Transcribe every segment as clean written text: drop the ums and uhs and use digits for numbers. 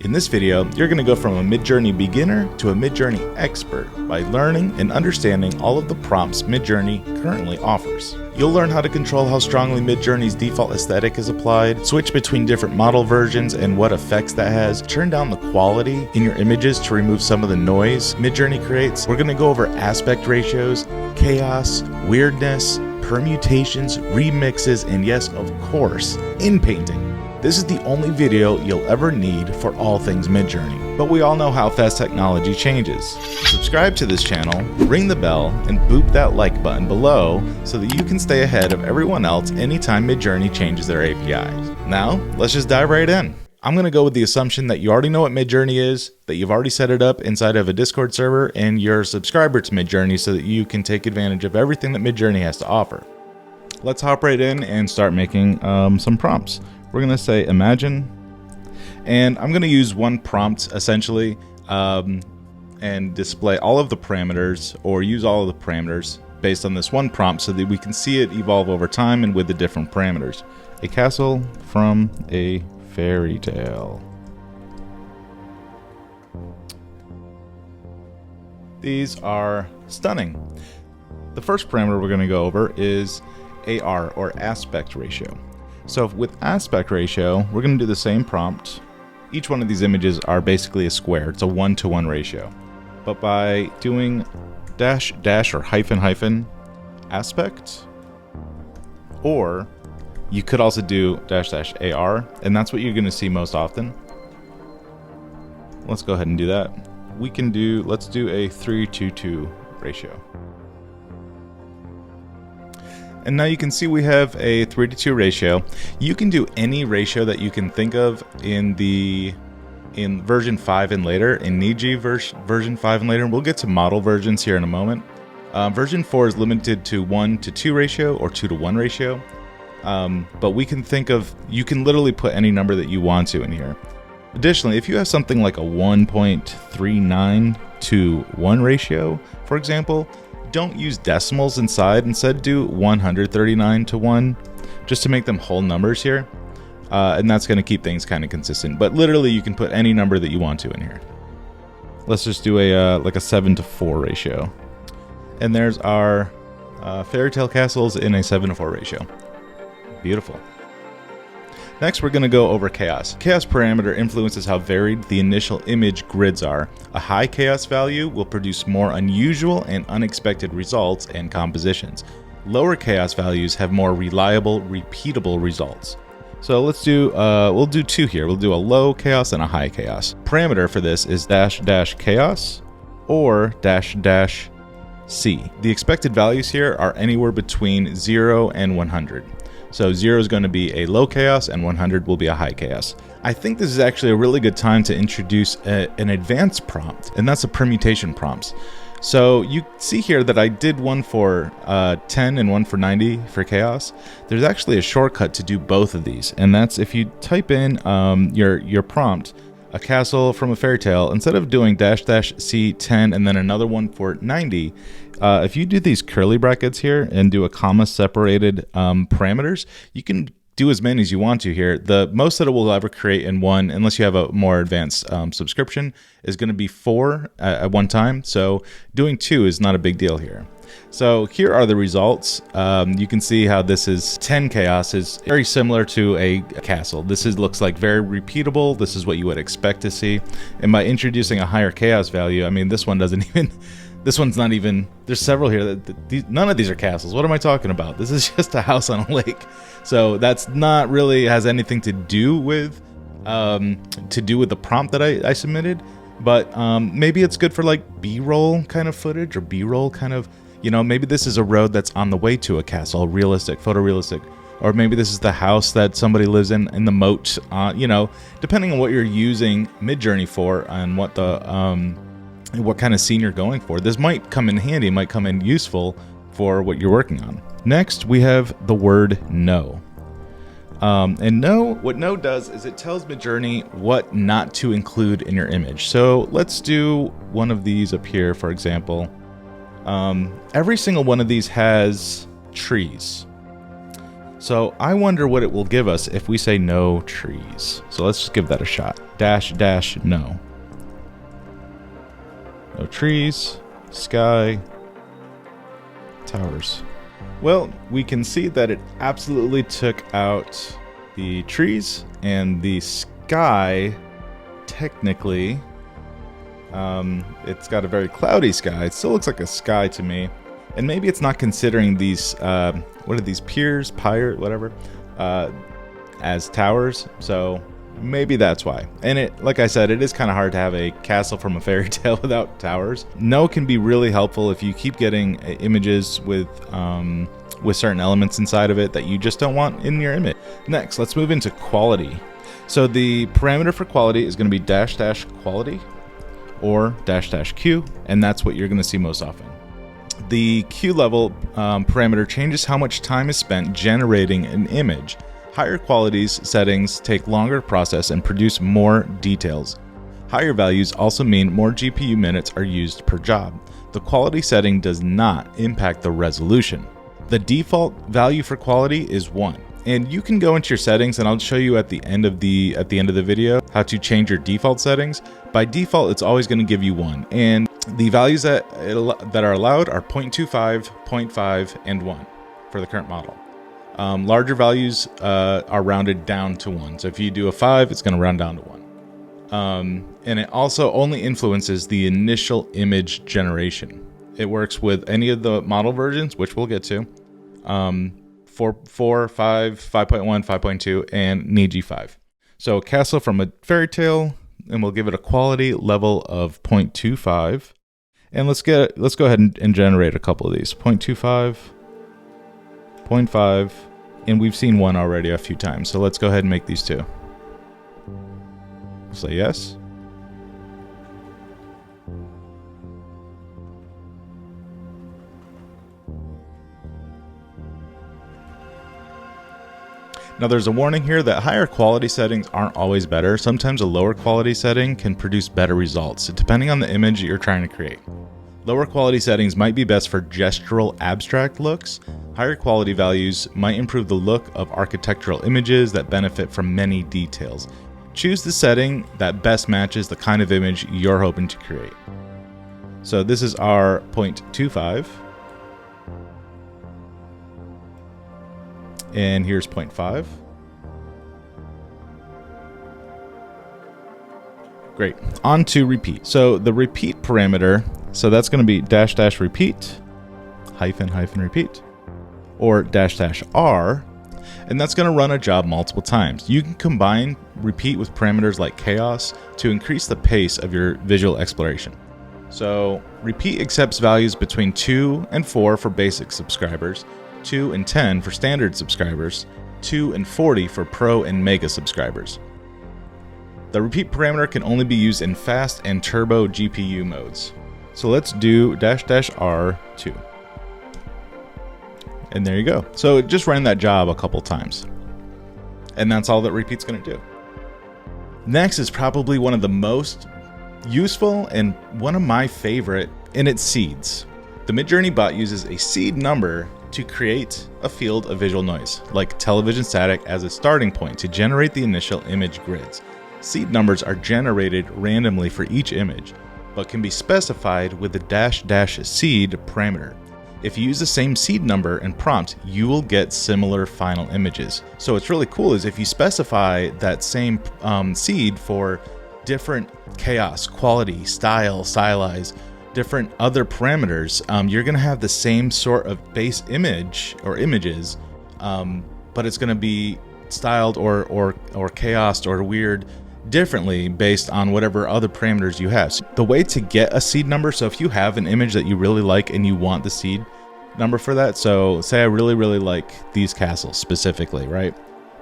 In this video, you're going to go from a Midjourney beginner to a Midjourney expert by learning and understanding all of the prompts Midjourney currently offers. You'll learn how to control how strongly Midjourney's default aesthetic is applied, switch between different model versions and what effects that has, turn down the quality in your images to remove some of the noise Midjourney creates. We're going to go over aspect ratios, chaos, weirdness, permutations, remixes, and yes, of course, in painting. This is the only video you'll ever need for all things Midjourney, but we all know how fast technology changes. Subscribe to this channel, ring the bell, and boop that like button below so that you can stay ahead of everyone else anytime Midjourney changes their APIs. Now, let's just dive right in. I'm going to go with the assumption that you already know what Midjourney is, that you've already set it up inside of a Discord server, and you're a subscriber to Midjourney so that you can take advantage of everything that Midjourney has to offer. Let's hop right in and start making some prompts. We're going to say imagine, and I'm going to use one prompt essentially and display all of the parameters, or use all of the parameters based on this one prompt so that we can see it evolve over time and with the different parameters. A castle from a fairy tale. These are stunning. The first parameter we're going to go over is AR, or aspect ratio. So with aspect ratio, we're going to do the same prompt. Each one of these images are basically a square. It's a 1-to-1 ratio. But by doing dash dash or hyphen hyphen aspect, or you could also do dash dash AR, and that's what you're going to see most often. Let's go ahead and do that. We can do, let's do a 3-to-2 ratio. And now you can see we have a 3-to-2 ratio. You can do any ratio that you can think of in version 5 and later, in Niji version 5 and later. And we'll get to model versions here in a moment. Version 4 is limited to 1-to-2 ratio or 2-to-1 ratio. But we can think of, you can literally put any number that you want to in here. Additionally, if you have something like a 1.39-to-1 ratio, for example, don't use decimals inside. Instead, do 139-to-1 just to make them whole numbers here. And that's going to keep things kind of consistent. But literally, you can put any number that you want to in here. Let's just do a like a 7-to-4 ratio. And there's our fairy tale castles in a 7-to-4 ratio. Beautiful. Next, we're going to go over chaos. Chaos parameter influences how varied the initial image grids are. A high chaos value will produce more unusual and unexpected results and compositions. Lower chaos values have more reliable, repeatable results. So let's do, we'll do two here. We'll do a low chaos and a high chaos. Parameter for this is dash dash chaos or dash dash C. The expected values here are anywhere between 0 and 100. So 0 is going to be a low chaos and 100 will be a high chaos. I think this is actually a really good time to introduce an advanced prompt, and that's the permutation prompts. So you see here that I did one for 10 and one for 90 for chaos. There's actually a shortcut to do both of these, and that's if you type in your prompt, a castle from a fairy tale, instead of doing dash dash C10 and then another one for 90, if you do these curly brackets here and do a comma separated parameters, you can do as many as you want to here. The most that it will ever create in one, unless you have a more advanced subscription, is going to be 4 at one time. So doing 2 is not a big deal here. So here are the results. You can see how this is 10 chaos is very similar to a castle. This looks like very repeatable. This is what you would expect to see. And by introducing a higher chaos value, I mean, this one doesn't even, this one's not even, there's several here that none of these are castles. What am I talking about? This is just a house on a lake. So that's not really has anything to do with the prompt that I submitted. But maybe it's good for like B-roll kind of footage, or B-roll kind of, you know, maybe this is a road that's on the way to a castle, realistic, photorealistic. Or maybe this is the house that somebody lives in the moat, you know, depending on what you're using Midjourney for and what kind of scene you're going for. This might come in handy, might come in useful for what you're working on. Next, we have the word no. And no, what no does is it tells Midjourney what not to include in your image. So let's do one of these up here, for example. Every single one of these has trees. So I wonder what it will give us if we say no trees. So let's just give that a shot. Dash, dash, no. No trees, sky, towers. Well, we can see that it absolutely took out the trees and the sky. Technically, it's got a very cloudy sky. It still looks like a sky to me. And maybe it's not considering these, what are these, piers, whatever, as towers. So maybe that's why. And it, like I said, it is kind of hard to have a castle from a fairy tale without towers. No can be really helpful if you keep getting images with certain elements inside of it that you just don't want in your image. Next, let's move into quality. So the parameter for quality is going to be dash dash quality or dash dash Q, and that's what you're going to see most often. The Q level parameter changes how much time is spent generating an image. Higher qualities settings take longer to process and produce more details. Higher values also mean more GPU minutes are used per job. The quality setting does not impact the resolution. The default value for quality is 1. And you can go into your settings, and I'll show you at the end of the video how to change your default settings. By default, it's always going to give you 1. And the values that are allowed are 0.25, 0.5, and 1 for the current model. Larger values are rounded down to 1. So if you do a 5, it's going to round down to 1. And it also only influences the initial image generation. It works with any of the model versions, which we'll get to. 4, 5, 5.1, 5.2, and Niji 5. So castle from a fairy tale, and we'll give it a quality level of 0.25. And let's go ahead and generate a couple of these. 0.25, 0.5, and we've seen 1 already a few times. So let's go ahead and make these 2. Say yes. Now there's a warning here that higher quality settings aren't always better. Sometimes a lower quality setting can produce better results, depending on the image you're trying to create. Lower quality settings might be best for gestural abstract looks. Higher quality values might improve the look of architectural images that benefit from many details. Choose the setting that best matches the kind of image you're hoping to create. So this is our 0.25. And here's 0.5. Great. On to repeat. So the repeat parameter, so that's going to be dash dash repeat, hyphen hyphen repeat, or dash dash R, and that's going to run a job multiple times. You can combine repeat with parameters like chaos to increase the pace of your visual exploration. So repeat accepts values between 2 and 4 for basic subscribers, 2 and 10 for standard subscribers, 2 and 40 for pro and mega subscribers. The repeat parameter can only be used in fast and turbo GPU modes. So let's do dash dash R2. And there you go. So it just ran that job a couple times. And that's all that repeat's going to do. Next is probably one of the most useful and one of my favorite, and it's seeds. The Midjourney bot uses a seed number to create a field of visual noise, like television static, as a starting point to generate the initial image grids. Seed numbers are generated randomly for each image, but can be specified with the dash dash seed parameter. If you use the same seed number and prompt, you will get similar final images. So what's really cool is if you specify that same seed for different chaos, quality, style, stylize, different other parameters, you're going to have the same sort of base image or images, but it's going to be styled or chaosed or weird differently based on whatever other parameters you have. So the way to get a seed number, so if you have an image that you really like and you want the seed number for that, so say I really like these castles specifically, right?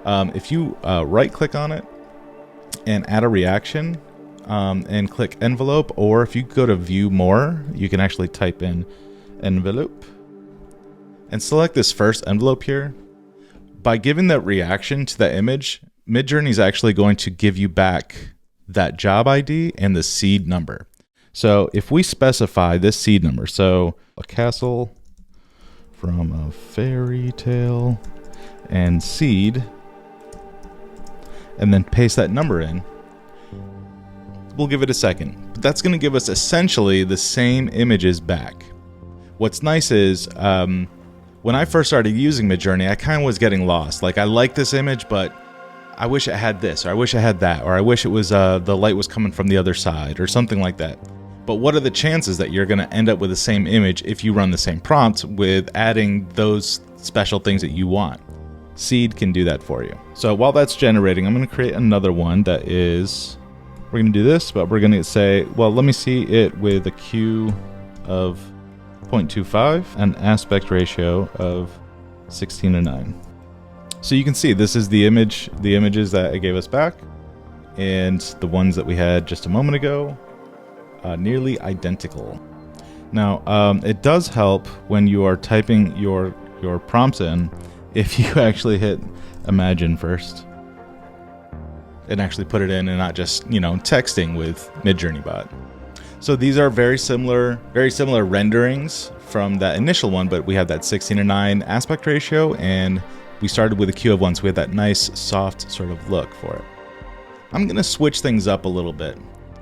If you right click on it and add a reaction, and click envelope, or if you go to view more, you can actually type in envelope and select this first envelope here. By giving that reaction to that image, Midjourney is actually going to give you back that job ID and the seed number. So if we specify this seed number, so a castle from a fairy tale, and seed, and then paste that number in. We'll give it a second. But that's going to give us essentially the same images back. What's nice is when I first started using Midjourney, I kind of was getting lost. Like, I like this image, but I wish it had this, or I wish it had that, or I wish it was the light was coming from the other side, or something like that. But what are the chances that you're going to end up with the same image if you run the same prompt with adding those special things that you want? Seed can do that for you. So while that's generating, I'm going to create another one that is, we're going to do this, but we're going to say, well, let me see it with a Q of 0.25, an aspect ratio of 16:9. So you can see this is the images that it gave us back, and the ones that we had just a moment ago, nearly identical. Now, it does help when you are typing your prompts in if you actually hit Imagine first and actually put it in and not just, texting with Midjourney bot. So these are very similar renderings from that initial one, but we have that 16:9 aspect ratio, and we started with a Q of 1, so we had that nice, soft sort of look for it. I'm going to switch things up a little bit.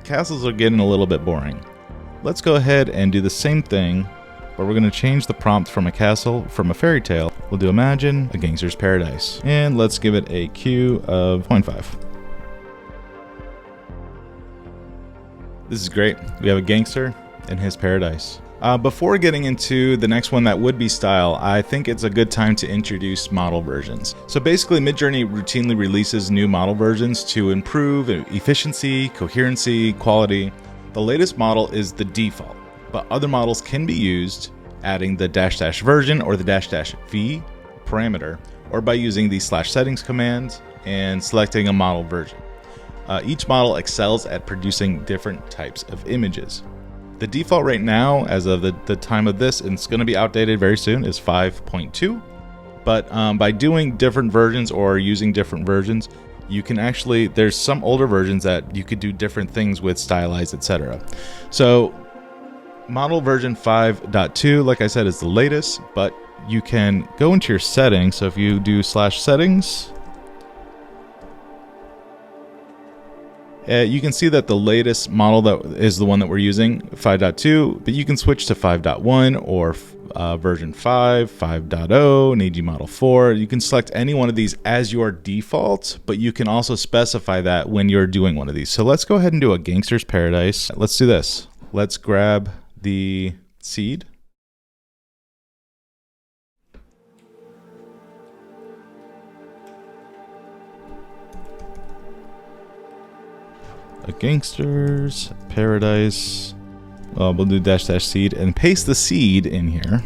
Castles are getting a little bit boring. Let's go ahead and do the same thing, but we're going to change the prompt from a castle, from a fairy tale. We'll do Imagine a Gangster's Paradise, and let's give it a Q of 0.5. This is great. We have a gangster in his paradise. Before getting into the next one that would be style, I think it's a good time to introduce model versions. So basically, Midjourney routinely releases new model versions to improve efficiency, coherency, quality. The latest model is the default, but other models can be used adding the -- version or the -- parameter, or by using the /settings command and selecting a model version. Each model excels at producing different types of images. The default right now, as of the time of this, and it's going to be outdated very soon, is 5.2. But by doing different versions or using different versions, you can actually, there's some older versions that you could do different things with, Stylize, etc. So model version 5.2, like I said, is the latest, but you can go into your settings. So if you do /settings, you can see that the latest model that is the one that we're using, 5.2, but you can switch to 5.1 or version 5, 5.0, Niji Model 4. You can select any one of these as your default, but you can also specify that when you're doing one of these. So let's go ahead and do a Gangster's Paradise. Let's do this. Let's grab the seed. A Gangster's Paradise. We'll do -- seed and paste the seed in here,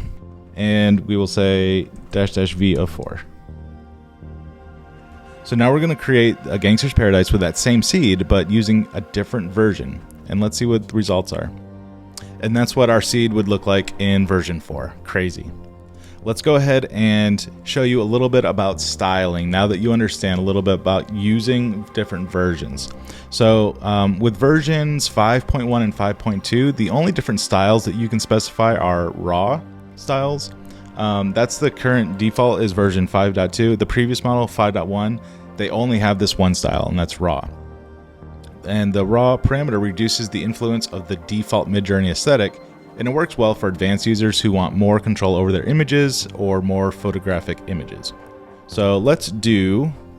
and we will say -- of 4. So now we're going to create a Gangster's Paradise with that same seed, but using a different version. And let's see what the results are. And that's what our seed would look like in version 4. Crazy. Let's go ahead and show you a little bit about styling now that you understand a little bit about using different versions. So with versions 5.1 and 5.2, the only different styles that you can specify are raw styles. That's the current default is version 5.2. The previous model, 5.1, they only have this one style, and that's raw. And the raw parameter reduces the influence of the default Midjourney aesthetic, and it works well for advanced users who want more control over their images or more photographic images. So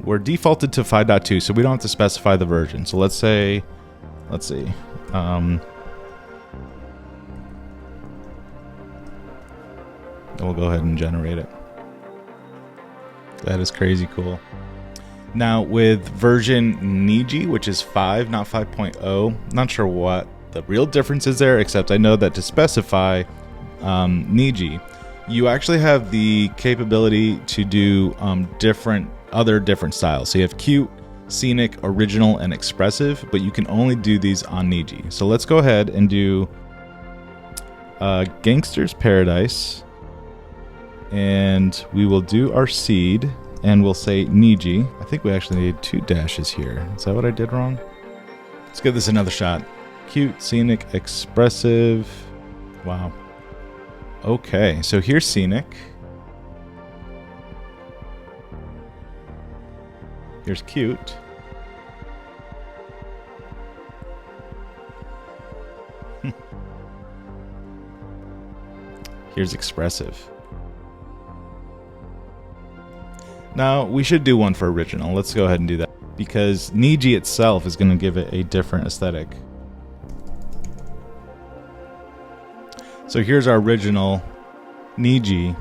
we're defaulted to 5.2, so we don't have to specify the version. So let's see. And we'll go ahead and generate it. That is crazy cool. Now with version Niji, which is 5, not 5.0, not sure what the real difference is there, except I know that to specify Niji, you actually have the capability to do other different styles. So you have cute, scenic, original, and expressive, but you can only do these on Niji. So let's go ahead and do Gangster's Paradise, and we will do our seed, and we'll say Niji. I think we actually need 2 dashes here. Is that what I did wrong? Let's give this another shot. Cute, scenic, expressive. Wow. Okay, so here's scenic. Here's cute. Here's expressive. Now, we should do one for original. Let's go ahead and do that, because Niji itself is going to give it a different aesthetic. So here's our original Niji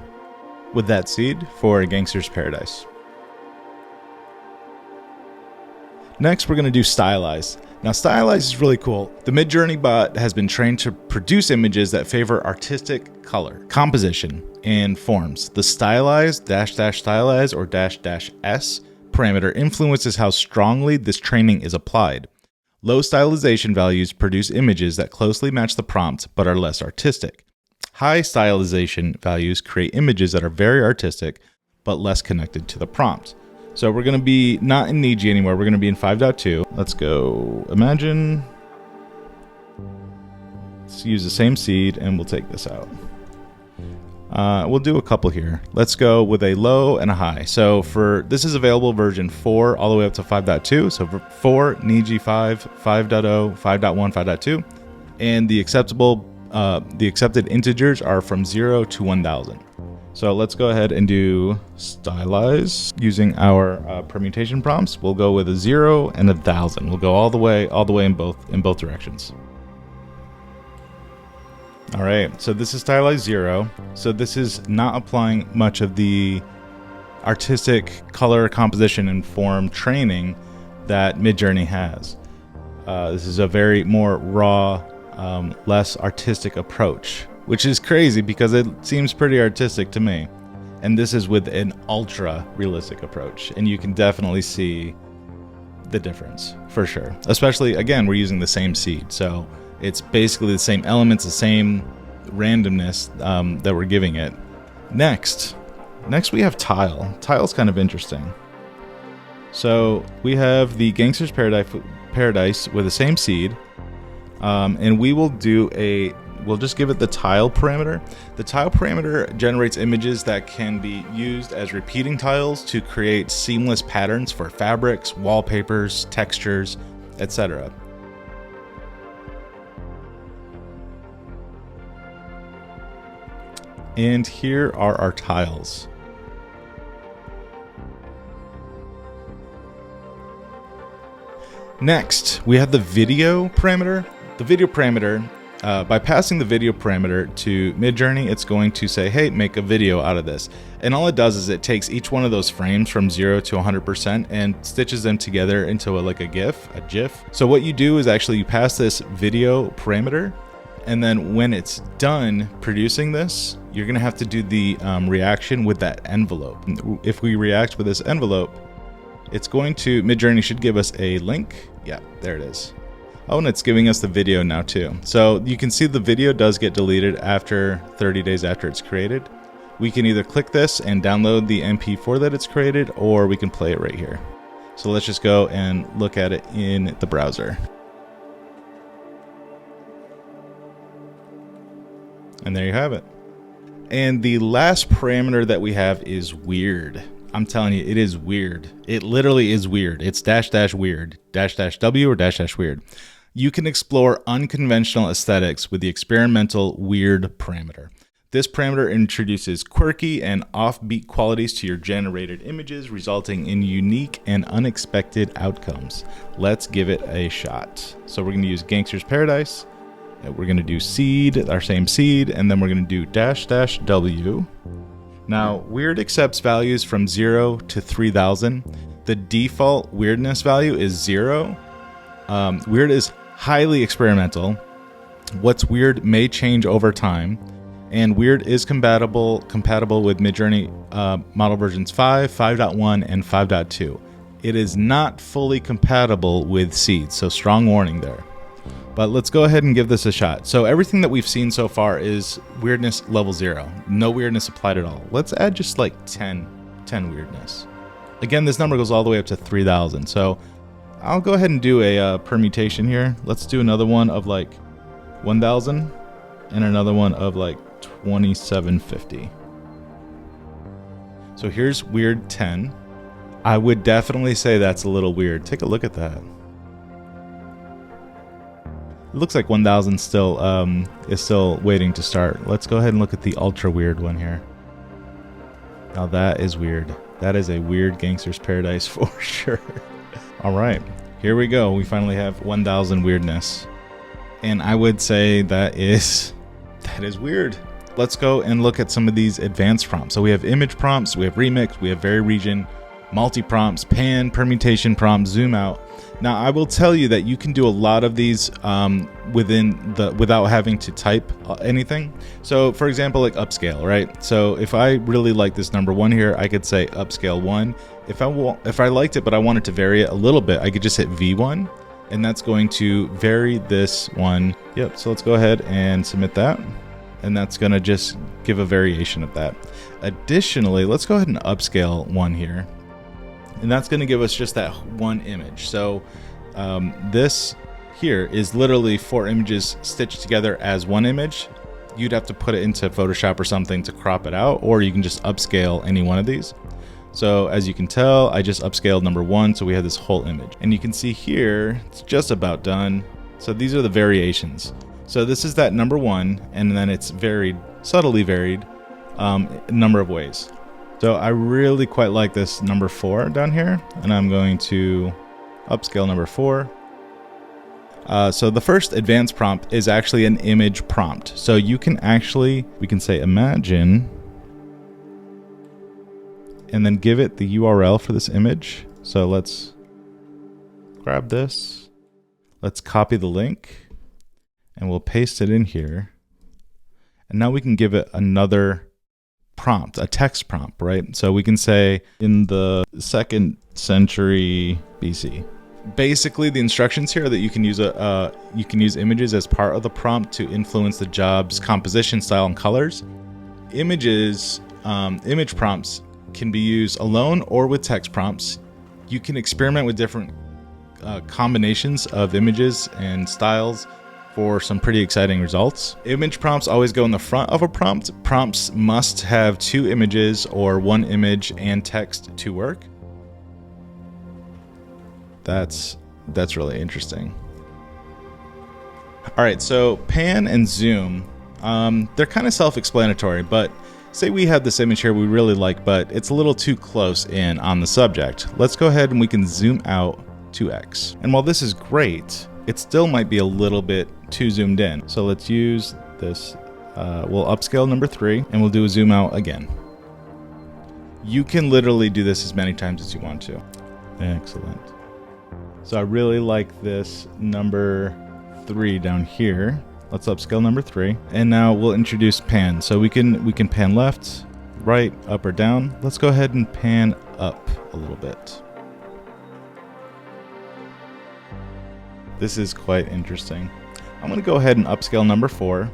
with that seed for a Gangster's Paradise. Next, we're going to do Stylize. Now, Stylize is really cool. The Midjourney bot has been trained to produce images that favor artistic color, composition, and forms. The Stylize, --Stylize, or --S parameter influences how strongly this training is applied. Low stylization values produce images that closely match the prompt but are less artistic. High stylization values create images that are very artistic but less connected to the prompt. So we're going to be not in Niji anymore. We're going to be in 5.2. Let's go imagine. Let's use the same seed and we'll take this out. We'll do a couple here. Let's go with a low and a high. So for this is available version 4 all the way up to 5.2. So for 4, Niji 5, 5.0, 5.1, 5.2. And the accepted integers are from 0 to 1000. So let's go ahead and do Stylize using our permutation prompts. We'll go with a 0 and 1000. We'll go all the way in both directions. All right, so this is Stylize 0. So this is not applying much of the artistic color composition and form training that Midjourney has. This is a very more raw, less artistic approach, which is crazy because it seems pretty artistic to me. And this is with an ultra realistic approach, and you can definitely see the difference for sure. Especially, again, we're using the same seed, so it's basically the same elements, the same randomness that we're giving it. Next we have Tile. Tile's kind of interesting. So we have the Gangster's Paradise with the same seed, and we'll just give it the tile parameter. The tile parameter generates images that can be used as repeating tiles to create seamless patterns for fabrics, wallpapers, textures, etc. And here are our tiles. Next, we have the video parameter. The video parameter, by passing the video parameter to Midjourney, it's going to say, hey, make a video out of this. And all it does is it takes each one of those frames from 0 to 100% and stitches them together into a GIF. So what you do is actually you pass this video parameter, and then when it's done producing this, you're going to have to do the reaction with that envelope. If we react with this envelope, Midjourney should give us a link. Yeah, there it is. Oh, and it's giving us the video now too. So you can see the video does get deleted after 30 days after it's created. We can either click this and download the MP4 that it's created, or we can play it right here. So let's just go and look at it in the browser. And there you have it. And the last parameter that we have is weird. I'm telling you, it is weird. It literally is weird. It's --weird, --W or --weird. You can explore unconventional aesthetics with the experimental weird parameter. This parameter introduces quirky and offbeat qualities to your generated images, resulting in unique and unexpected outcomes. Let's give it a shot. So we're going to use Gangster's Paradise. We're going to do seed, our same seed, and then we're going to do --W. Now, weird accepts values from 0 to 3000. The default weirdness value is 0. Weird is highly experimental. What's weird may change over time. And weird is compatible with Midjourney model versions 5, 5.1, and 5.2. It is not fully compatible with seed, so strong warning there. But let's go ahead and give this a shot. So everything that we've seen so far is weirdness level 0. No weirdness applied at all. Let's add just like 10 weirdness. Again, this number goes all the way up to 3000. So I'll go ahead and do a permutation here. Let's do another one of like 1000 and another one of like 2750. So here's weird 10. I would definitely say that's a little weird. Take a look at that. It looks like 1000 still is still waiting to start. Let's go ahead and look at the ultra weird one here. Now that is weird. That is a weird gangster's paradise for sure. All right, here we go. We finally have 1000 weirdness. And I would say that is weird. Let's go and look at some of these advanced prompts. So we have image prompts, we have remix, we have vary region, multi-prompts, pan, permutation prompts, zoom out. Now, I will tell you that you can do a lot of these without having to type anything. So, for example, like upscale, right? So, if I really like this number 1 here, I could say upscale 1. If I liked it, but I wanted to vary it a little bit, I could just hit V1, and that's going to vary this one. Yep. So let's go ahead and submit that, and that's going to just give a variation of that. Additionally, let's go ahead and upscale 1 here. And that's going to give us just that one image. So this here is literally 4 images stitched together as one image. You'd have to put it into Photoshop or something to crop it out, or you can just upscale any one of these. So as you can tell, I just upscaled number 1, so we have this whole image. And you can see here, it's just about done. So these are the variations. So this is that number 1, and then it's varied, subtly varied, a number of ways. So I really quite like this number 4 down here, and I'm going to upscale number 4. So the first advanced prompt is actually an image prompt. So you can actually, we can say imagine, and then give it the URL for this image. So let's grab this, let's copy the link, and we'll paste it in here. And now we can give it another prompt, a text prompt, right? So we can say in the 2nd century BC. Basically, the instructions here are that you can use images as part of the prompt to influence the job's composition, style, and colors. Image prompts can be used alone or with text prompts. You can experiment with different combinations of images and styles for some pretty exciting results. Image prompts always go in the front of a prompt. Prompts must have 2 images or 1 image and text to work. That's really interesting. All right, so pan and zoom, they're kind of self-explanatory, but say we have this image here we really like, but it's a little too close in on the subject. Let's go ahead and we can zoom out 2x. And while this is great, it still might be a little bit too zoomed in. So let's use this. We'll upscale number 3, and we'll do a zoom out again. You can literally do this as many times as you want to. Excellent. So I really like this number 3 down here. Let's upscale number 3. And now we'll introduce pan. So we can pan left, right, up, or down. Let's go ahead and pan up a little bit. This is quite interesting. I'm going to go ahead and upscale number 4.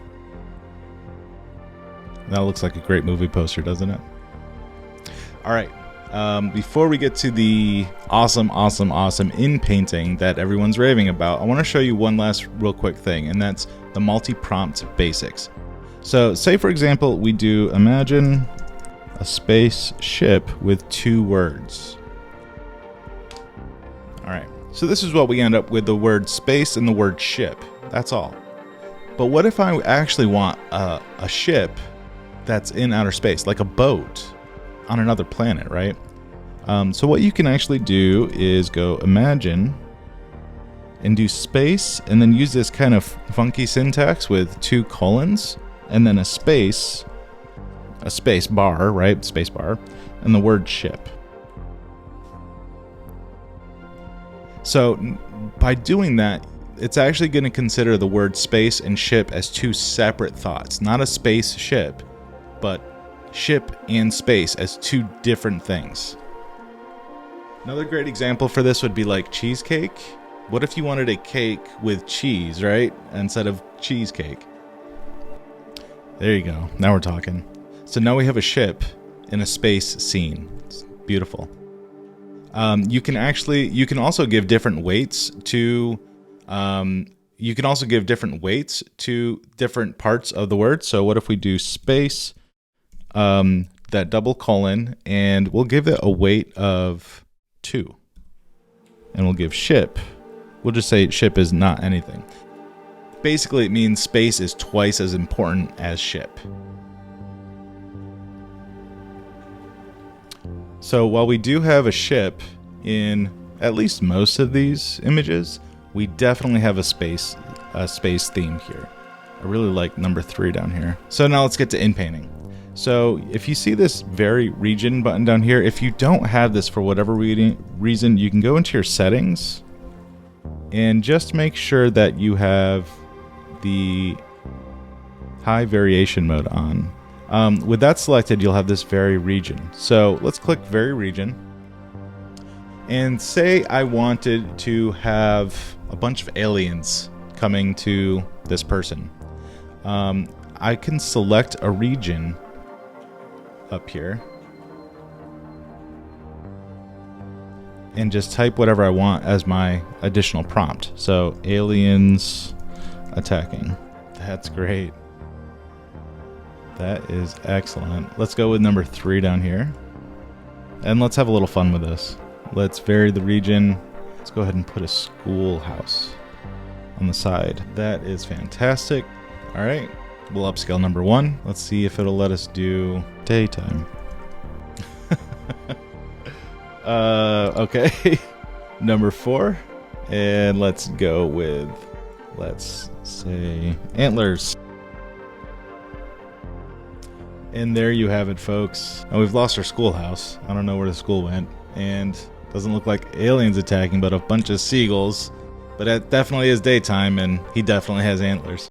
That looks like a great movie poster, doesn't it? All right. Before we get to the awesome in painting that everyone's raving about, I want to show you one last real quick thing, and that's the multi-prompt basics. So say, for example, we do imagine a spaceship with 2 words. All right. So this is what we end up with: the word space and the word ship. That's all. But what if I actually want a ship that's in outer space, like a boat on another planet, right? So what you can actually do is go imagine and do space, and then use this kind of funky syntax with 2 colons and then a space bar, right? Space bar, and the word ship. So by doing that, it's actually going to consider the word space and ship as 2 separate thoughts, not a spaceship, but ship and space as 2 different things. Another great example for this would be like cheesecake. What if you wanted a cake with cheese, right? Instead of cheesecake. There you go. Now we're talking. So now we have a ship in a space scene. It's beautiful. You can also give different weights to different parts of the word. So what if we do space, that double colon, and we'll give it a weight of 2. And we'll give ship. We'll just say ship is not anything. Basically, it means space is twice as important as ship. So while we do have a ship in at least most of these images, we definitely have a space theme here. I really like number 3 down here. So now let's get to inpainting. So if you see this vary region button down here, if you don't have this for whatever reason, you can go into your settings and just make sure that you have the high variation mode on. With that selected, you'll have this vary region. So let's click vary region. And say I wanted to have a bunch of aliens coming to this person. I can select a region up here and just type whatever I want as my additional prompt. So aliens attacking. That's great. That is excellent. Let's go with number 3 down here. And let's have a little fun with this. Let's vary the region. Let's go ahead and put a schoolhouse on the side. That is fantastic. All right, we'll upscale number 1. Let's see if it'll let us do daytime. Okay. Number 4. And let's go with, let's say, antlers. And there you have it, folks. Now we've lost our schoolhouse. I don't know where the school went. And doesn't look like aliens attacking, but a bunch of seagulls. But it definitely is daytime, and he definitely has antlers.